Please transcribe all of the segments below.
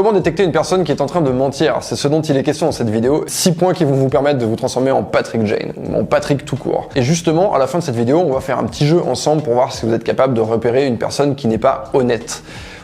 Comment détecter une personne qui est en train de mentir? C'est ce dont il est question dans cette vidéo. 6 points qui vont vous permettre de vous transformer en Patrick Jane, en Patrick tout court. Et justement, à la fin de cette vidéo, on va faire un petit jeu ensemble pour voir si vous êtes capable de repérer une personne qui n'est pas honnête.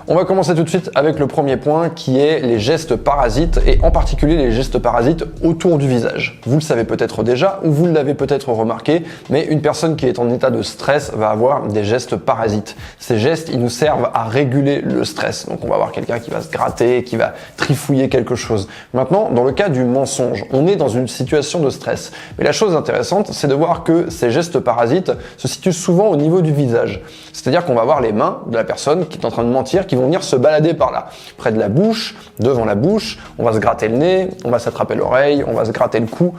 On va commencer tout de suite avec le premier point qui est les gestes parasites et en particulier les gestes parasites autour du visage. Vous le savez peut-être déjà ou vous l'avez peut-être remarqué, mais une personne qui est en état de stress va avoir des gestes parasites. Ces gestes, ils nous servent à réguler le stress. Donc on va avoir quelqu'un qui va se gratter, qui va trifouiller quelque chose. Maintenant, dans le cas du mensonge, on est dans une situation de stress. Mais la chose intéressante, c'est de voir que ces gestes parasites se situent souvent au niveau du visage. C'est-à-dire qu'on va voir les mains de la personne qui est en train de mentir, qui vont venir se balader par là, près de la bouche, devant la bouche, on va se gratter le nez, on va s'attraper l'oreille, on va se gratter le cou,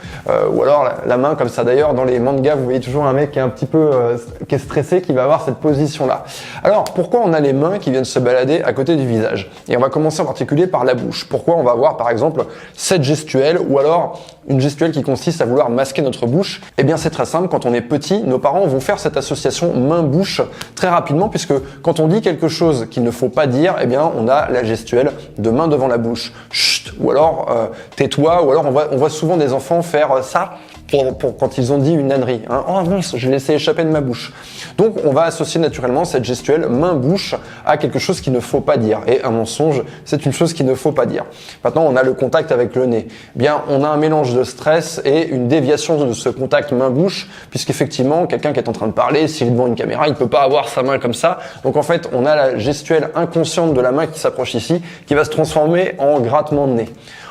ou alors la main comme ça. D'ailleurs, dans les mangas, vous voyez toujours un mec qui est un petit peu qui est stressé, qui va avoir cette position-là. Alors, pourquoi on a les mains qui viennent se balader à côté du visage? Et on va commencer en particulier par la bouche. Pourquoi on va avoir, par exemple, cette gestuelle, ou alors une gestuelle qui consiste à vouloir masquer notre bouche? Eh bien, c'est très simple. Quand on est petit, nos parents vont faire cette association main-bouche très rapidement, puisque quand on dit quelque chose qu'il ne faut pas dire, eh bien, on a la gestuelle de main devant la bouche. Chut, ou alors tais-toi, ou alors on voit souvent des enfants faire ça pour quand ils ont dit une ânerie. Hein. Oh mince, je l'ai laissé échapper de ma bouche. Donc, on va associer naturellement cette gestuelle main-bouche à quelque chose qu'il ne faut pas dire. Et un mensonge, c'est une chose qu'il ne faut pas dire. Maintenant, on a le contact avec le nez. Eh bien, on a un mélange de stress et une déviation de ce contact main-bouche, puisqu'effectivement, quelqu'un qui est en train de parler, s'il est devant une caméra, il ne peut pas avoir sa main comme ça. Donc, en fait, on a la gestuelle inconsciente de la main qui s'approche ici, qui va se transformer en grattement de nez.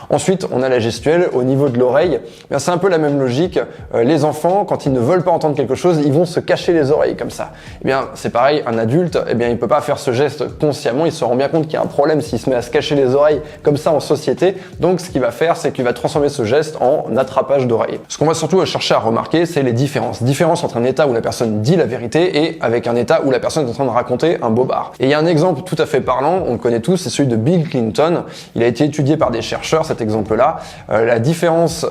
Ensuite, on a la gestuelle au niveau de l'oreille. C'est un peu la même logique. Les enfants, quand ils ne veulent pas entendre quelque chose, ils vont se cacher les oreilles comme ça. Eh bien, c'est pareil, un adulte, eh bien, il peut pas faire ce geste consciemment. Il se rend bien compte qu'il y a un problème s'il se met à se cacher les oreilles comme ça en société. Donc, ce qu'il va faire, c'est qu'il va transformer ce geste en attrapage d'oreilles. Ce qu'on va surtout chercher à remarquer, c'est les différences. Différence entre un état où la personne dit la vérité et avec un état où la personne est en train de raconter un bobard. Et il y a un exemple tout à fait parlant, on le connaît tous, c'est celui de Bill Clinton. Il a été étudié par des chercheurs, cet exemple-là, la différence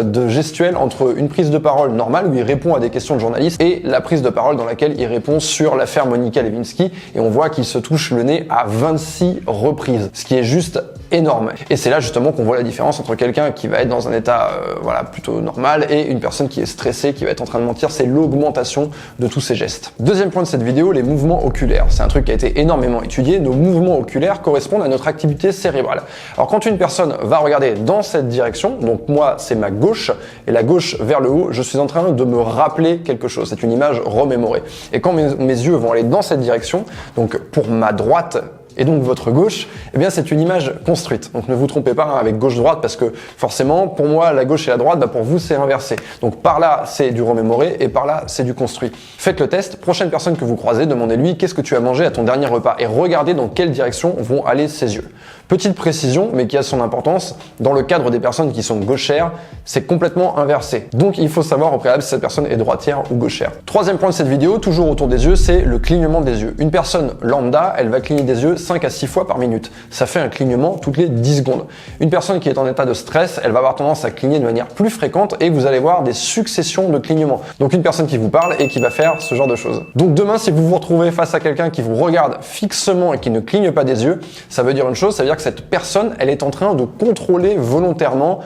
de gestuelle entre une prise de parole normale où il répond à des questions de journalistes et la prise de parole dans laquelle il répond sur l'affaire Monica Lewinsky, et on voit qu'il se touche le nez à 26 reprises, ce qui est juste énorme. Et c'est là justement qu'on voit la différence entre quelqu'un qui va être dans un état voilà, plutôt normal et une personne qui est stressée, qui va être en train de mentir. C'est l'augmentation de tous ces gestes. Deuxième point de cette vidéo, les mouvements oculaires. C'est un truc qui a été énormément étudié. Nos mouvements oculaires correspondent à notre activité cérébrale. Alors quand une personne va regarder dans cette direction, donc moi c'est ma gauche, et la gauche vers le haut, je suis en train de me rappeler quelque chose. C'est une image remémorée. Et quand mes yeux vont aller dans cette direction, donc pour ma droite, et donc votre gauche, eh bien c'est une image construite. Donc ne vous trompez pas avec gauche-droite, parce que forcément, pour moi, la gauche et la droite, pour vous, c'est inversé. Donc par là, c'est du remémoré et par là, c'est du construit. Faites le test. Prochaine personne que vous croisez, demandez-lui qu'est-ce que tu as mangé à ton dernier repas et regardez dans quelle direction vont aller ses yeux. Petite précision, mais qui a son importance, dans le cadre des personnes qui sont gauchères, c'est complètement inversé. Donc il faut savoir au préalable si cette personne est droitière ou gauchère. Troisième point de cette vidéo, toujours autour des yeux, c'est le clignement des yeux. Une personne lambda, elle va cligner des yeux 5 à 6 fois par minute. Ça fait un clignement toutes les 10 secondes. Une personne qui est en état de stress, elle va avoir tendance à cligner de manière plus fréquente et vous allez voir des successions de clignements. Donc une personne qui vous parle et qui va faire ce genre de choses. Donc demain, si vous vous retrouvez face à quelqu'un qui vous regarde fixement et qui ne cligne pas des yeux, ça veut dire une chose, ça veut dire que cette personne, elle est en train de contrôler volontairement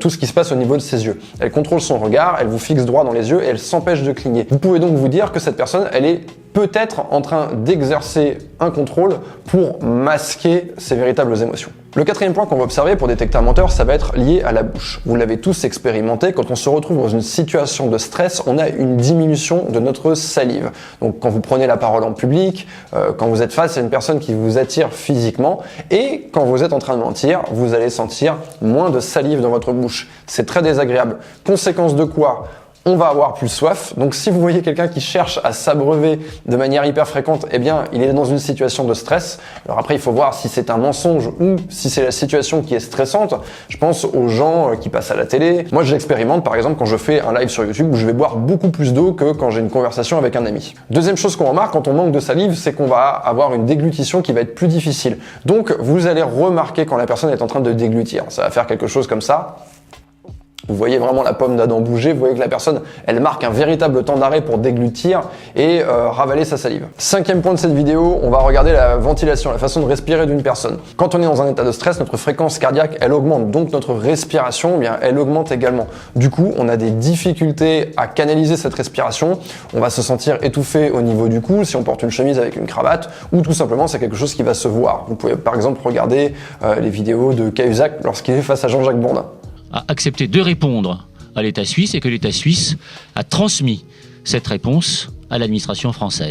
tout ce qui se passe au niveau de ses yeux. Elle contrôle son regard, elle vous fixe droit dans les yeux et elle s'empêche de cligner. Vous pouvez donc vous dire que cette personne, elle est peut-être en train d'exercer un contrôle pour masquer ses véritables émotions. Le quatrième point qu'on va observer pour détecter un menteur, ça va être lié à la bouche. Vous l'avez tous expérimenté, quand on se retrouve dans une situation de stress, on a une diminution de notre salive. Donc quand vous prenez la parole en public, quand vous êtes face à une personne qui vous attire physiquement, et quand vous êtes en train de mentir, vous allez sentir moins de salive dans votre bouche. C'est très désagréable. Conséquence de quoi ? On va avoir plus soif. Donc si vous voyez quelqu'un qui cherche à s'abreuver de manière hyper fréquente, eh bien il est dans une situation de stress. Alors après il faut voir si c'est un mensonge ou si c'est la situation qui est stressante. Je pense aux gens qui passent à la télé. Moi je l'expérimente par exemple quand je fais un live sur YouTube où je vais boire beaucoup plus d'eau que quand j'ai une conversation avec un ami. Deuxième chose qu'on remarque quand on manque de salive, c'est qu'on va avoir une déglutition qui va être plus difficile. Donc vous allez remarquer quand la personne est en train de déglutir. Ça va faire quelque chose comme ça. Vous voyez vraiment la pomme d'Adam bouger, vous voyez que la personne, elle marque un véritable temps d'arrêt pour déglutir et ravaler sa salive. 5e point de cette vidéo, on va regarder la ventilation, la façon de respirer d'une personne. Quand on est dans un état de stress, notre fréquence cardiaque, elle augmente, donc notre respiration, eh bien, elle augmente également. Du coup, on a des difficultés à canaliser cette respiration, on va se sentir étouffé au niveau du cou si on porte une chemise avec une cravate, ou tout simplement c'est quelque chose qui va se voir. Vous pouvez par exemple regarder les vidéos de Cahuzac lorsqu'il est face à Jean-Jacques Bourdin. A accepté de répondre à l'État suisse et que l'État suisse a transmis cette réponse à l'administration française.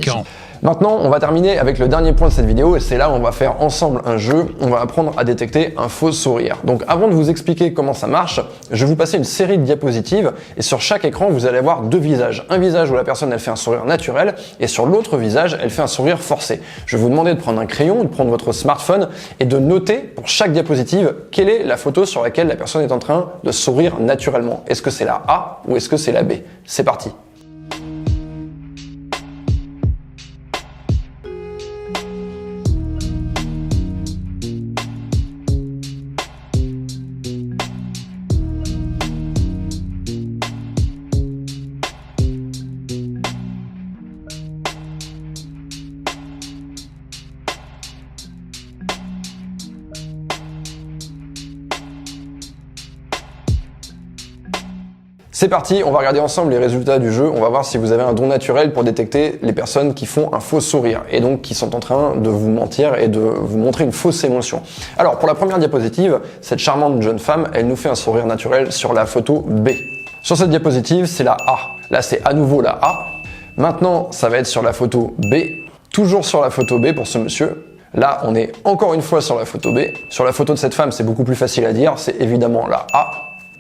Maintenant, on va terminer avec le dernier point de cette vidéo et c'est là où on va faire ensemble un jeu. On va apprendre à détecter un faux sourire. Donc avant de vous expliquer comment ça marche, je vais vous passer une série de diapositives et sur chaque écran, vous allez avoir deux visages. Un visage où la personne, elle fait un sourire naturel et sur l'autre visage, elle fait un sourire forcé. Je vais vous demander de prendre un crayon, de prendre votre smartphone et de noter pour chaque diapositive quelle est la photo sur laquelle la personne est en train de sourire naturellement. Est-ce que c'est la A ou est-ce que c'est la B? C'est parti. C'est parti, on va regarder ensemble les résultats du jeu, on va voir si vous avez un don naturel pour détecter les personnes qui font un faux sourire et donc qui sont en train de vous mentir et de vous montrer une fausse émotion. Alors pour la première diapositive, cette charmante jeune femme, elle nous fait un sourire naturel sur la photo B. Sur cette diapositive, c'est la A. Là, c'est à nouveau la A. Maintenant, ça va être sur la photo B, toujours sur la photo B pour ce monsieur. Là, on est encore une fois sur la photo B. Sur la photo de cette femme, c'est beaucoup plus facile à dire, c'est évidemment la A.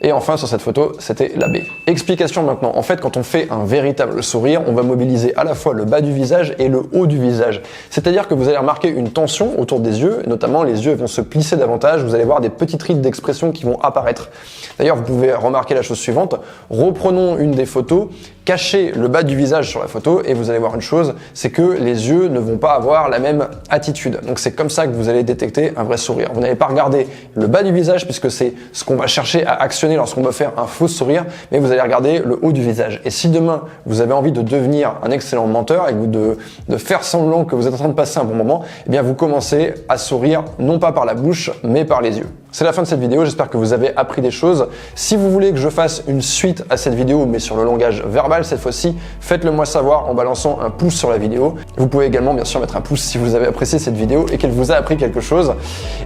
Et enfin, sur cette photo, c'était la B. Explication maintenant. En fait, quand on fait un véritable sourire, on va mobiliser à la fois le bas du visage et le haut du visage. C'est-à-dire que vous allez remarquer une tension autour des yeux, notamment les yeux vont se plisser davantage, vous allez voir des petites rides d'expression qui vont apparaître. D'ailleurs, vous pouvez remarquer la chose suivante. Reprenons une des photos, cachez le bas du visage sur la photo et vous allez voir une chose, c'est que les yeux ne vont pas avoir la même attitude. Donc c'est comme ça que vous allez détecter un vrai sourire. Vous n'allez pas regarder le bas du visage puisque c'est ce qu'on va chercher à actionner lorsqu'on veut faire un faux sourire, mais vous allez regarder le haut du visage. Et si demain vous avez envie de devenir un excellent menteur et de faire semblant que vous êtes en train de passer un bon moment, eh bien vous commencez à sourire non pas par la bouche mais par les yeux. C'est la fin de cette vidéo, j'espère que vous avez appris des choses. Si vous voulez que je fasse une suite à cette vidéo, mais sur le langage verbal cette fois-ci, faites-le moi savoir en balançant un pouce sur la vidéo. Vous pouvez également bien sûr mettre un pouce si vous avez apprécié cette vidéo et qu'elle vous a appris quelque chose.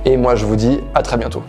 Et moi je vous dis à très bientôt.